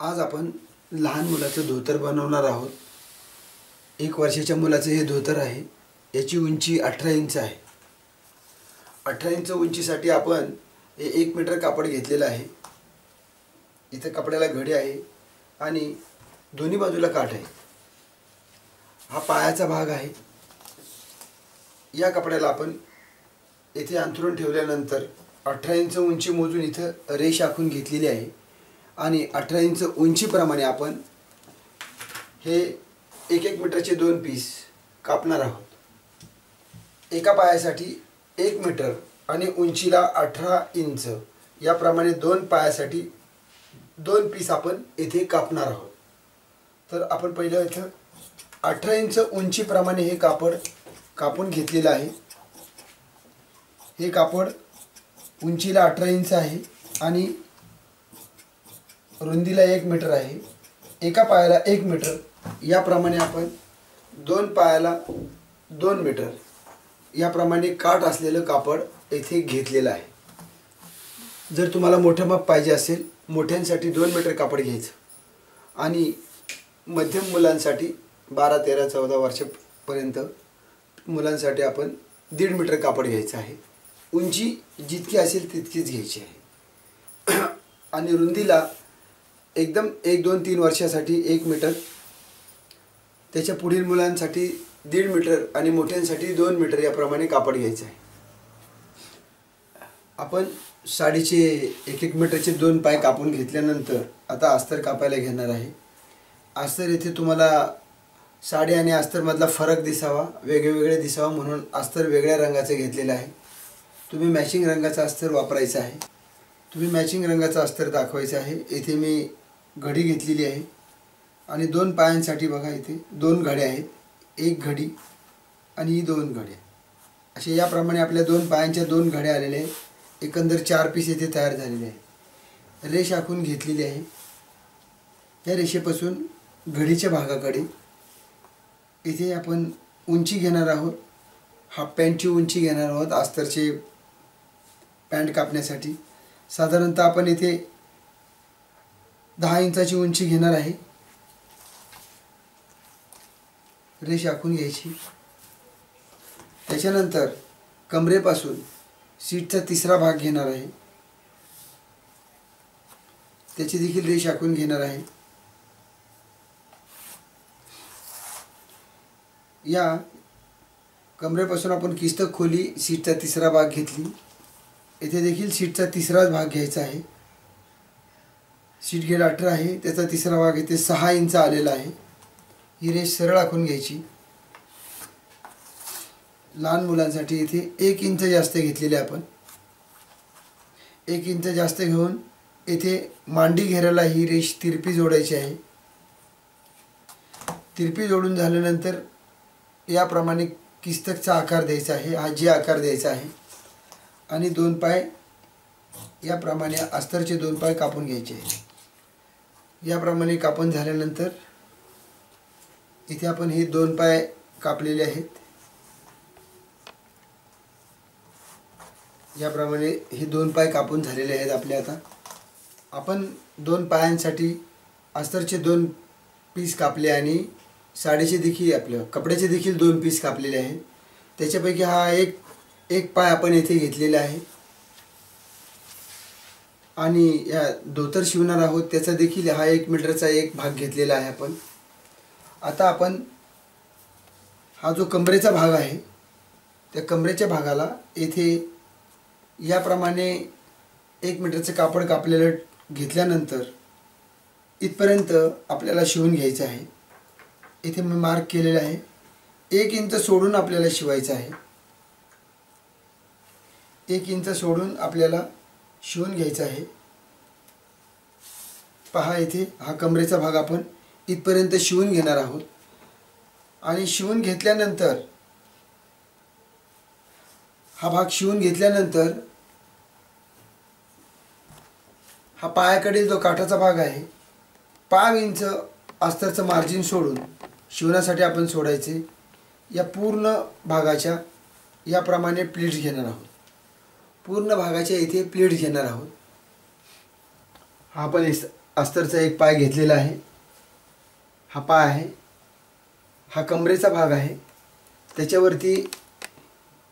आज आपण लहान मुलाचं धोतर बनवणार आहोत। 1 वर्षाच्या मुलाचं हे धोतर आहे। याची उंची 18 इंच आहे। 18 इंच उंचीसाठी आपण 1 मीटर कापड घेतलेलं आहे। इथे कपड्याला घडी आहे आणि दोन्ही बाजूला काठ आहे। हा पायाचा भाग आहे। या कपड्याला आपण इथे अंथरून ठेवल्यानंतर 18 इंच उंची मोजून इथे रेष आखून घेतलेली आहे आणि 18 इंच उंचीप्रमाणे आपण हे 1-1 मीटरचे 2 पीस कापणार आहोत। एका पायासाठी 1 मीटर आणि उंचीला 18 इंच याप्रमाणे 2 पायासाठी 2 पीस आपण इथे कापणार आहोत। तर आपण पहिलं इथे 18 इंच उंचीप्रमाणे हे कापड कापून घेतलेलं आहे। हे कापड उंचीला 18 इंच आहे आणि रुंदीला 1 मीटर आहे। एका पायाला 1 मीटर याप्रमाणे आपण 2 पायाला 2 मीटर याप्रमाणे काठ असलेलं कापड येथे घेतलेलं आहे। जर तुम्हाला मोठं माप पाहिजे असेल, मोठ्यांसाठी 2 मीटर कापड घ्यायचं आणि मध्यम मुलांसाठी 12, 13, 14 वर्षापर्यंत मुलांसाठी आपण 1.5 मीटर कापड घ्यायचं आहे। उंची जितकी असेल तितकीच घ्यायची आहे आणि रुंदीला एकदम 1, 2, 3 वर्षासाठी 1 मीटर, त्याच्या पुढील मुलांसाठी 1.5 मीटर आणि मोठ्यांसाठी 2 मीटर याप्रमाणे कापड घ्यायचं आहे। आपण साडीचे 1-1 मीटरचे 2 पाय कापून घेतल्यानंतर आता अस्तर कापायला घेणार आहे। अस्तर इथे तुम्हाला साडी आणि अस्तरमधला फरक दिसावा, वेगवेगळे दिसावा म्हणून अस्तर वेगळ्या रंगाचं घेतलेलं आहे। तुम्ही मॅचिंग रंगाचा अस्तर वापरायचा आहे। तुम्ही मॅचिंग रंगाचा अस्तर दाखवायचा आहे। इथे मी घडी घेतलेली आहे आणि 2 पायांसाठी बघा इथे 2 घड्या आहेत। 1 घडी आणि 2 घड्या, असे याप्रमाणे आपल्या 2 पायांच्या 2 घड्या आलेल्या आहेत। एकंदर 4 पीस इथे तयार झालेले आहेत। रेष आखून घेतलेली आहे। या रेषेपासून घडीच्या भागाकडे इथे आपण उंची घेणार आहोत। हाफ पॅन्टची उंची घेणार आहोत अस्तरचे पॅन्ट कापण्यासाठी। साधारणतः आपण इथे 10 इंचाची उंची घेणार आहे। रेष आखून घ्यायची। त्याच्यानंतर कमरेपासून सीटचा 3रा भाग घेणार आहे, त्याची देखील रेष आखून घेणार आहे। या कमरेपासून आपण किस्त खोली सीटचा 3रा भाग घेतली। इथे देखील सीटचा 3राच भाग घ्यायचा आहे। सीट गेट 18 आहे, त्याचा 3रा भाग इथे 6 इंच आलेला आहे। ही रेष सरळ आखून घ्यायची। लहान मुलांसाठी इथे 1 इंच जास्त घेतलेले आपण 1 इंच जास्त घेऊन इथे मांडी घेराला ही रेष तिरपी जोडायची आहे। तिरपी जोडून झाल्यानंतर याप्रमाणे किस्तकचा आकार द्यायचा आहे, हा जी आकार द्यायचा आहे आणि 2 पाय याप्रमाणे अस्तरचे 2 पाय कापून घ्यायचे आहे। याप्रमाणे कापून झाल्यानंतर इथे आपण हे 2 पाय कापलेले आहेत। याप्रमाणे हे 2 पाय कापून झालेले आहेत आपले। आता आपण 2 पायांसाठी अस्तरचे 2 पीस कापले आणि साडीचे देखील आपल्या कपड्याचे देखील 2 पीस कापलेले आहेत। त्याच्यापैकी हा एक पाय आपण येथे घेतलेला आहे आणि या धोतर शिवणार आहोत त्याचा देखील हा 1 मीटरचा एक भाग घेतलेला आहे आपण। आता आपण हा जो कमरेचा भाग आहे त्या कमरेच्या भागाला येथे याप्रमाणे 1 मीटरचे कापड कापलेलं घेतल्यानंतर इथपर्यंत आपल्याला शिवून घ्यायचं आहे। इथे मी मार्क केलेलं आहे। 1 इंच सोडून आपल्याला शिवायचं आहे। 1 इंच सोडून आपल्याला शिवून घ्यायचं आहे। पहा इथे हा कमरेचा भाग आपण इथपर्यंत शिवून घेणार आहोत आणि शिवून घेतल्यानंतर हा भाग शिवून घेतल्यानंतर हा पायाकडील जो काठाचा भाग आहे 5 इंच अस्तरचं मार्जिन सोडून शिवण्यासाठी आपण सोडायचे। या पूर्ण भागाच्या याप्रमाणे प्लीट्स घेणार आहोत। पूर्ण भागाच्या इथे प्लीट्स घेणार आहोत। हा आपण अस्तरचा एक पाय घेतलेला आहे, हा पाय आहे, हा कमरेचा भाग आहे, त्याच्यावरती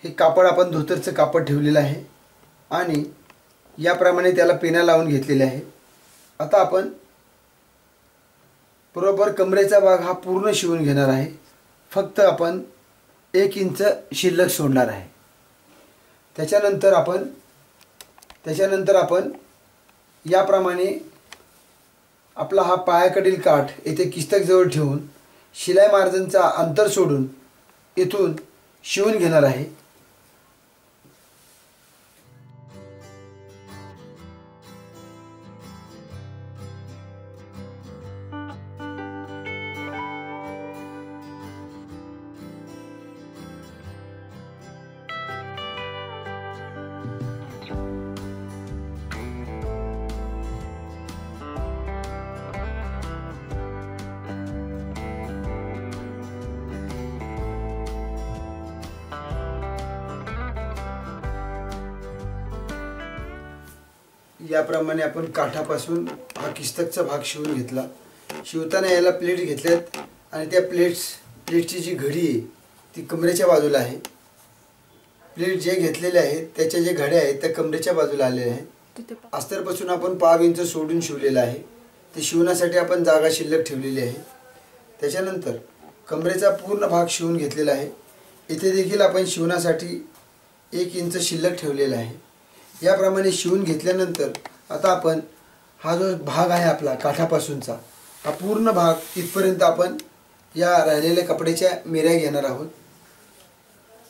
हे कापड आपण धोतरचं कापड ठेवलेलं आहे आणि याप्रमाणे त्याला पेना लावून घेतलेले आहे. आता आपण बरोबर कमरेचा भाग हा पूर्ण शिवून घेणार आहे. फक्त आपण 1 इंच शिल्लक सोडणार आहे. त्याच्यानंतर आपण याप्रमाणे आपला हा पायाकडील काठ येथे किस्तकजवळ ठेवून शिलाई मार्जिनचा अंतर सोडून इथून शिवून घेणार आहे. याप्रमाणे आपण काठापासून हा किस्तकचा भाग शिवून घेतला. शिवताना याला प्लेट घेतल्यात आणि त्या प्लेटची जी घडी आहे ती कमरेच्या बाजूला आहे. प्लेट जे घेतलेले आहेत त्याच्या जे घड्या आहेत त्या कमरेच्या बाजूला आलेल्या आहेत. अस्तरपासून आपण 5 इंच सोडून शिवलेलं आहे. ते शिवण्यासाठी आपण जागा शिल्लक ठेवलेली आहे. त्याच्यानंतर कमरेचा पूर्ण भाग शिवून घेतलेला आहे. इथे देखील आपण शिवण्यासाठी 1 इंच शिल्लक ठेवलेला आहे. याप्रमाणे शिवून घेतल्यानंतर आता आपण हा जो भाग आहे आपला काठापासूनचा हा पूर्ण भाग इथपर्यंत आपण या राहिलेल्या कपड्याच्या मेऱ्या घेणार आहोत.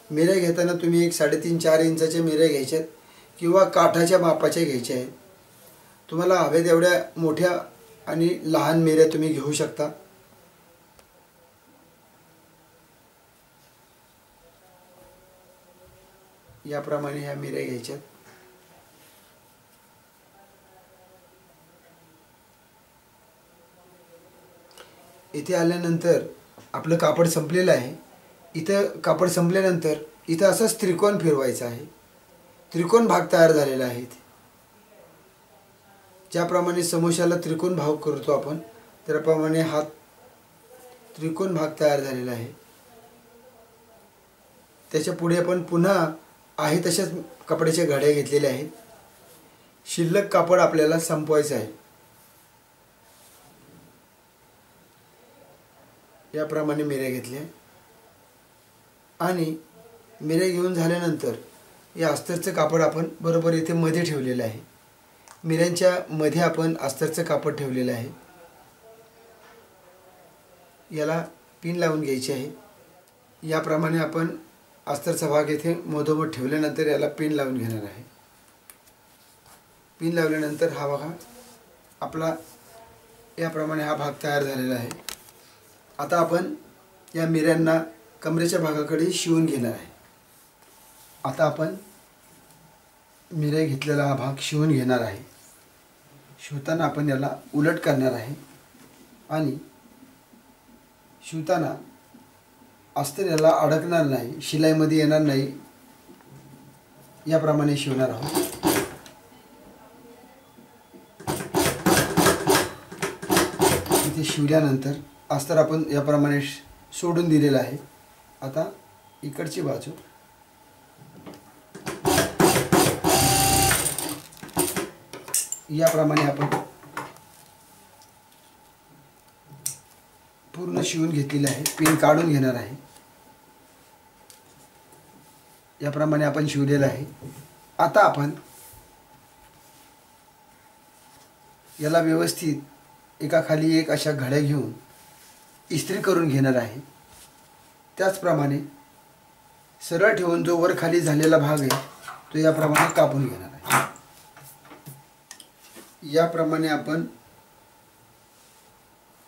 मेऱ्या घेताना तुम्ही 3.5-4 इंचाच्या मेऱ्या घ्यायच्यात किंवा काठाच्या मापाच्या घ्यायच्या आहेत. तुम्हाला हवे तेवढ्या मोठ्या आणि लहान मेऱ्या तुम्ही घेऊ शकता. याप्रमाणे ह्या मेऱ्या घ्यायच्यात. इथे आल्यानंतर आपलं कापड संपलेलं आहे. इथं कापड संपल्यानंतर इथं असंच त्रिकोण फिरवायचा आहे. त्रिकोण भाग तयार झालेला आहे. ज्याप्रमाणे समोशाला त्रिकोण भाग करतो आपण त्याप्रमाणे हा त्रिकोण भाग तयार झालेला आहे. त्याच्या पुढे आपण पुन्हा आहे तशाच कपड्याच्या घड्या घेतलेल्या आहेत. शिल्लक कापड आपल्याला संपवायचं आहे. याप्रमाणे मेऱ्या घेतल्या आणि मेऱ्या घेऊन झाल्यानंतर या अस्तरचं कापड आपण बरोबर इथे मध्ये ठेवलेलं आहे. मेऱ्यांच्या मध्ये आपण अस्तरचं कापड ठेवलेलं आहे. याला पिन लावून घ्यायची आहे. याप्रमाणे आपण अस्तरचा भाग इथे मधोमध ठेवल्यानंतर याला पिन लावून घेणार आहे. पिन लावल्यानंतर हा बघा आपला याप्रमाणे हा भाग तयार झालेला आहे. आता आपण या मेऱ्यांना कमरेच्या भागाकडे शिवून घेणार आहे. आता आपण मेऱ्या घेतलेला हा भाग शिवून घेणार आहे. शिवताना आपण याला उलट करणार आहे आणि शिवताना अस्तर याला अडकणार नाही, शिलाईमध्ये येणार नाही, याप्रमाणे शिवणार आहोत. इथे शिवल्यानंतर अस्तर आपण याप्रमाणे सोडून दिलेलं आहे. आता इकडची बाजू याप्रमाणे आपण पूर्ण शिवून घेतलेलं आहे. पिन काढून घेणार आहे. याप्रमाणे आपण शिवलेलं आहे. आता आपण याला व्यवस्थित एकाखाली एक अशा घड्या घेऊन इस्त्री करून घेणार आहे. त्याचप्रमाणे सरळ ठेवून जो वर खाली झालेला भाग आहे तो याप्रमाणे कापून घेणार आहे. याप्रमाणे आपण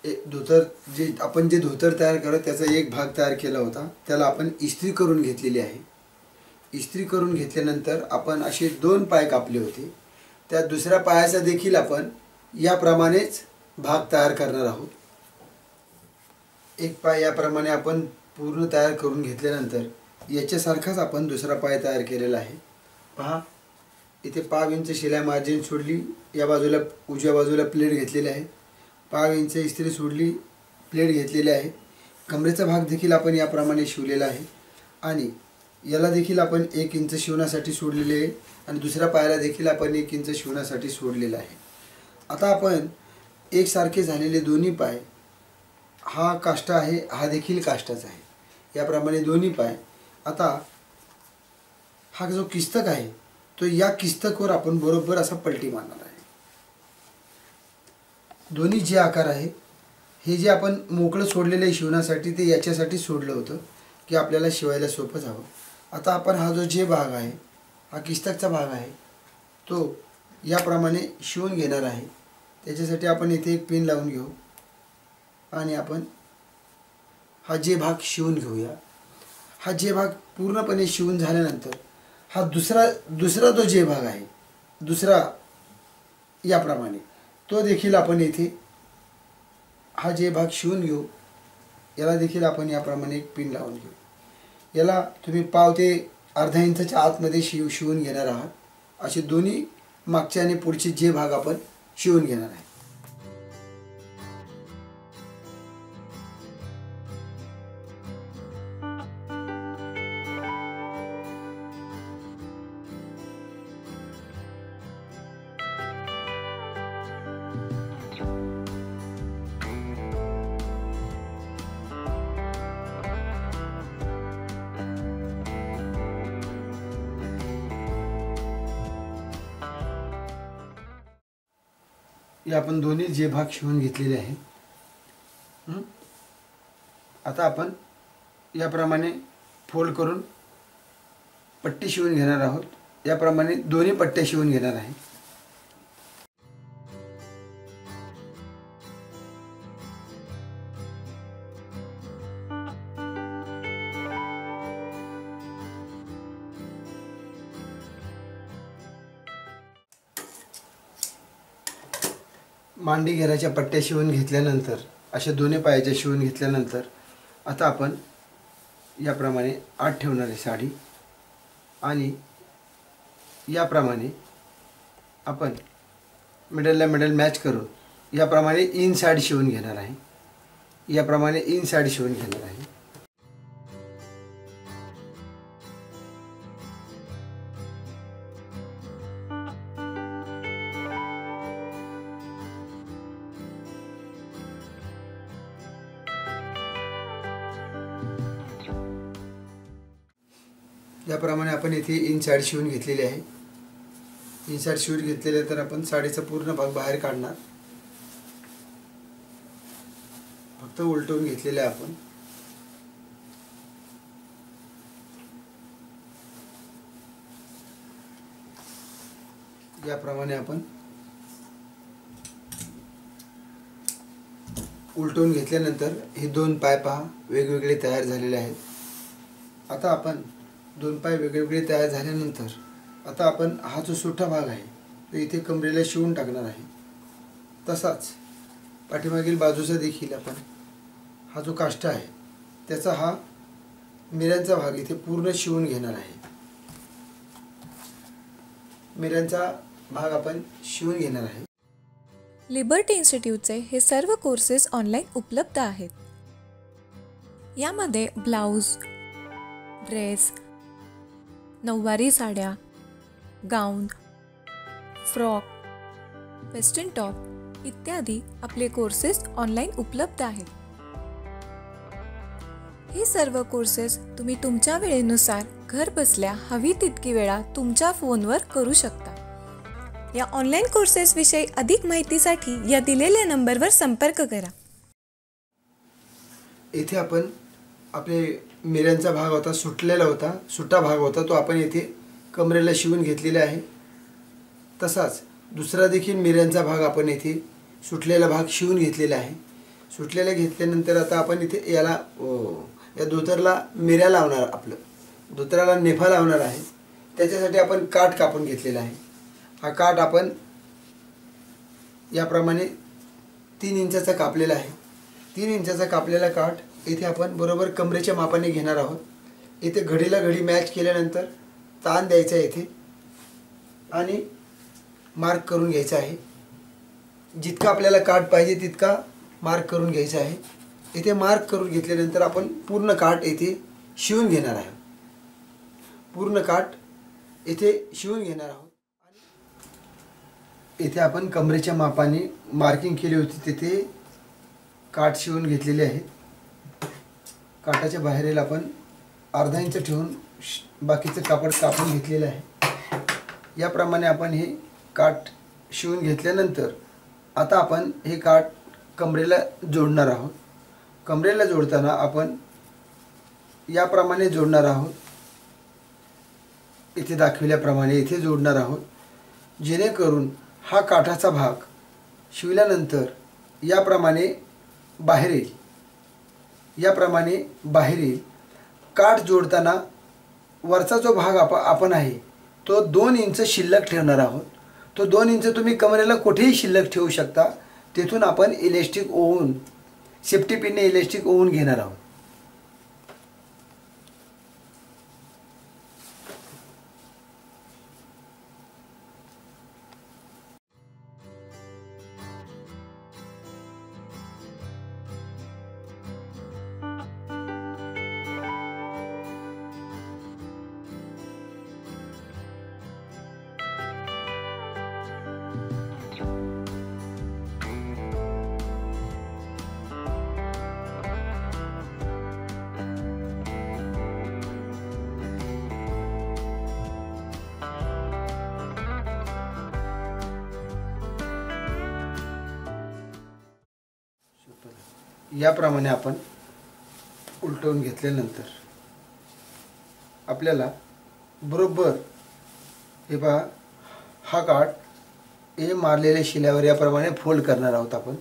जे धोतर तयार करत त्याचा एक भाग तयार केला होता त्याला आपण इस्त्री करून घेतलेली आहे. इस्त्री करून घेतल्यानंतर आपण असे 2 पाय कापले होते. त्या दुसऱ्या पायाचा देखील आपण याप्रमाणेच भाग तयार करणार आहोत. एक पाय याप्रमाणे आपण पूर्ण तयार करून घेतल्यानंतर याच्यासारखाच आपण दुसरा पाय तयार केलेला आहे. पहा इथे 5 इंच शिलाई मार्जिन सोडली, या बाजूला उजव्या बाजूला प्लेट घेतलेली आहे, 5 इंच इस्त्री सोडली, प्लेट घेतलेली आहे। कमरेचा भाग देखील आपण याप्रमाणे शिवलेला आहे आणि याला देखील आपण 1 इंच शिवण्यासाठी सोडलेले आहे आणि दुसऱ्या पायाला देखील आपण 1 इंच शिवण्यासाठी सोडलेला आहे। आता आपण एकसारखे झालेले दोन्ही पाय, हा काष्टा आहे, हा देखील काष्टाचा आहे, याप्रमाणे दोन्ही पाय। आता हा जो किस्तक आहे तो या किस्तकवर आपण बरोबर असा पलटी मारणार आहे। दोन्ही जे आकार आहे, हे जे आपण मोकळं सोडलेलं आहे शिवण्यासाठी, ते याच्यासाठी सोडलं होतं की आपल्याला शिवायला सोपं जावं। आता आपण हा जो जे भाग आहे, हा किस्तकचा भाग आहे, तो याप्रमाणे शिवून घेणार आहे। त्याच्यासाठी आपण इथे एक पिन लावून घेऊ आणि आपण हा जे भाग शिवून घेऊया। हा जे भाग पूर्णपणे शिवून झाल्यानंतर हा दुसरा जो जे भाग आहे, दुसरा याप्रमाणे तो देखील आपण इथे हा जे भाग शिवून घेऊ। याला देखील आपण याप्रमाणे एक पिन लावून घेऊ। याला तुम्ही पाव ते अर्धा इंचच्या आतमध्ये शिवून घेणार आहात। असे दोन्ही मागचे आणि पुढचे जे भाग आपण शिवून घेणार आहे। हे आपण दोन्ही जे भाग शिवून घेतलेले आहे। आता आपण याप्रमाणे फोल्ड करून पट्टी शिवून घेणार आहोत। याप्रमाणे दोन्ही पट्ट्या शिवून घेणार आहे। मांडी घेराच्या पट्ट्या शिवून घेतल्यानंतर, अशा दोन्ही पायाच्या शिवून घेतल्यानंतर आता आपण याप्रमाणे आत ठेवणार आहे साडी आणि याप्रमाणे आपण मिडलला मिडल मॅच करून याप्रमाणे इन साइड शिवून घेणार आहे। याप्रमाणे इन साइड शिवून घेणार आहे। याप्रमाणे आपण इथे इन साइड शिवून घेतलेली आहे। इन साइड शिवून घेतलेले तर आपण साडीचा पूर्ण भाग बाहेर काढणार, फक्त उलटवून घेतलेले आहे आपण। याप्रमाणे आपण उलटवून घेतल्यानंतर हे दोन पाय पहा वेगवेगळे तयार झालेले आहेत। आता आपण दोन पाय वेगवेगळे तयार झाल्यानंतर आता आपण हा जो सुट्टा भाग आहे तो इथे कमरेला शिवून टाकणार आहे। तसाच पाठीमागील बाजूचा देखील आपण हा जो काष्टा आहे त्याचा हा मिऱ्यांचा भाग इथे पूर्ण शिवून घेणार आहे। मिऱ्यांचा भाग आपण शिवून घेणार आहे। लिबर्टी इन्स्टिट्यूटचे हे सर्व कोर्सेस ऑनलाईन उपलब्ध आहेत। यामध्ये ब्लाउज, ड्रेस, नऊवारी साड्या, गाऊन, फ्रॉक, वेस्टर्न टॉप इत्यादी आपले कोर्सेस ऑनलाईन उपलब्ध आहेत। हे सर्व कोर्सेस तुम्ही तुमच्या वेळेनुसार घर बसल्या हवी तितकी वेळा तुमच्या फोनवर करू शकता। या ऑनलाईन कोर्सेस विषयी अधिक माहितीसाठी या दिलेल्या नंबरवर संपर्क करा। इथे आपण आपले मिऱ्यांचा भाग होता, सुटलेला होता, सुट्टा भाग होता, तो आपण इथे कमरेला शिवून घेतलेला आहे। तसाच दुसरा देखील मिऱ्यांचा भाग आपण इथे सुटलेला भाग शिवून घेतलेला आहे। सुटलेला घेतल्यानंतर आता आपण इथे याला या धोतरला मिऱ्या लावणार, आपलं धोतराला नेफा लावणार आहे। त्याच्यासाठी आपण काठ कापून घेतलेला आहे। हा काठ आपण याप्रमाणे 3 इंचाचा कापलेला आहे। 3 इंचाचा कापलेला काठ इथे आपण बरोबर कमरेच्या मापाने घेणार आहोत। इथे घडीला घडी मॅच केल्यानंतर ताण द्यायचा इथे आणि मार्क करून घ्यायचा आहे. जितका आपल्याला काठ पाहिजे तितका मार्क करून घ्यायचा आहे. इथे मार्क करून घेतल्यानंतर आपण पूर्ण काठ येथे शिवून घेणार आहे. पूर्ण काठ येथे शिवून घेणार आहोत. इथे आपण कमरेच्या मापाने मार्किंग केली होती, तिथे काठ शिवून घेतलेले आहेत. काठाच्या बाहेरील आपण अर्धा इंच ठेवून बाकीचं कापड कापून घेतलेलं आहे. याप्रमाणे आपण हे काठ शिवून घेतल्यानंतर आता आपण हे काठ कमरेला जोडणार आहोत. कमरेला जोडताना आपण याप्रमाणे जोडणार आहोत. इथे दाखविल्याप्रमाणे इथे जोडणार आहोत, जेणेकरून हा काठाचा भाग शिवल्यानंतर याप्रमाणे बाहेर येईल. याप्रमाणे बाहेर येईल. काठ जोडताना वरचा जो भाग आपण आहे तो 2 इंच शिल्लक ठेवणार आहोत. तो 2 इंच तुम्ही कमरेला कुठेही शिल्लक ठेवू शकता. तेथून आपण इलेस्टिक ओवून सेफ्टी पिनने इलेस्टिक ओवून घेणार आहोत. याप्रमाणे आपण उलटवून घेतल्यानंतर आपल्याला बरोबर हे पहा, हा काठ हे मारलेल्या शिल्यावर याप्रमाणे फोल्ड करणार आहोत आपण.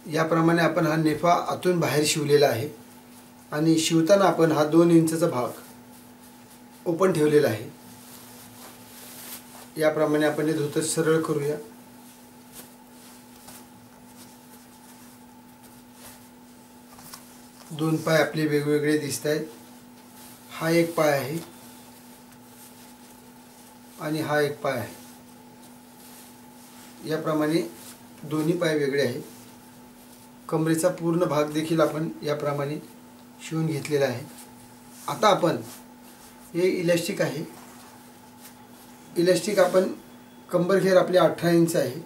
याप्रमाणे आपण हा नेफा आतून बाहेर शिवलेला आहे आणि शिवताना आपण हा 2 इंचचा भाग ओपन ठेवलेला आहे. याप्रमाणे आपण हे धोतर सरळ करूया. दोन पाय आपले वेगवेगळे दिसत आहेत. हा एक पाय आहे आणि हा एक पाय आहे. याप्रमाणे दोन्ही पाय वेगळे आहेत. कमरेचा पूर्ण भाग देखील आपण याप्रमाणे शिवून घेतलेला आहे. आता आपण हे इलास्टिक आहे. इलास्टिक आपण कंबरघेर आपले 18 इंच आहे.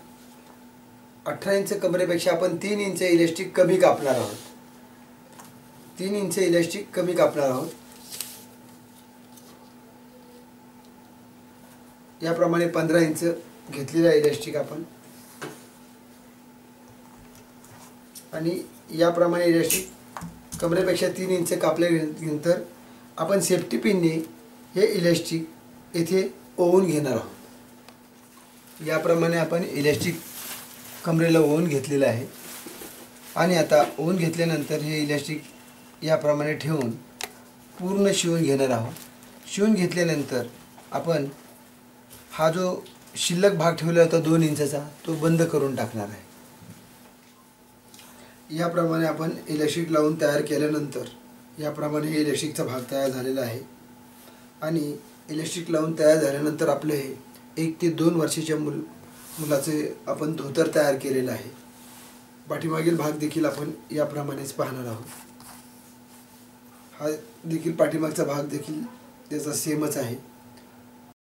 18 इंच कमरेपेक्षा आपण 3 इंच इलास्टिक कमी कापणार आहोत. 3 इंच इलास्टिक कमी कापणार आहोत. याप्रमाणे 15 इंच घेतलेला इलास्टिक आपण आणि याप्रमाणे इलास्टिक कमरेपेक्षा 3 इंच कापल्यानंतर आपण सेफ्टी पिनने हे इलास्टिक येथे ओवून घेणार आहोत. याप्रमाणे आपण इलास्टिक कमरेला ओवून घेतलेलं आहे आणि आता ओवून घेतल्यानंतर हे इलास्टिक याप्रमाणे ठेवून पूर्ण शिवून घेणार आहोत. शिवून घेतल्यानंतर आपण हा जो शिल्लक भाग ठेवला होता 2 इंचचा तो बंद करून टाकणार आहे. याप्रमाणे आपण इलास्टिक लावून तयार केल्यानंतर याप्रमाणे हे इलास्टिकचा भाग तयार झालेला आहे आणि इलास्टिक लावून तयार झाल्यानंतर आपले 1 ते 2 वर्षाच्या मुलाचे आपण धोतर तयार केलेलं आहे. पाठीमागील भाग देखील आपण याप्रमाणेच पाहणार आहोत. हा देखील पाठीमागचा भाग देखील त्याचा सेमच आहे.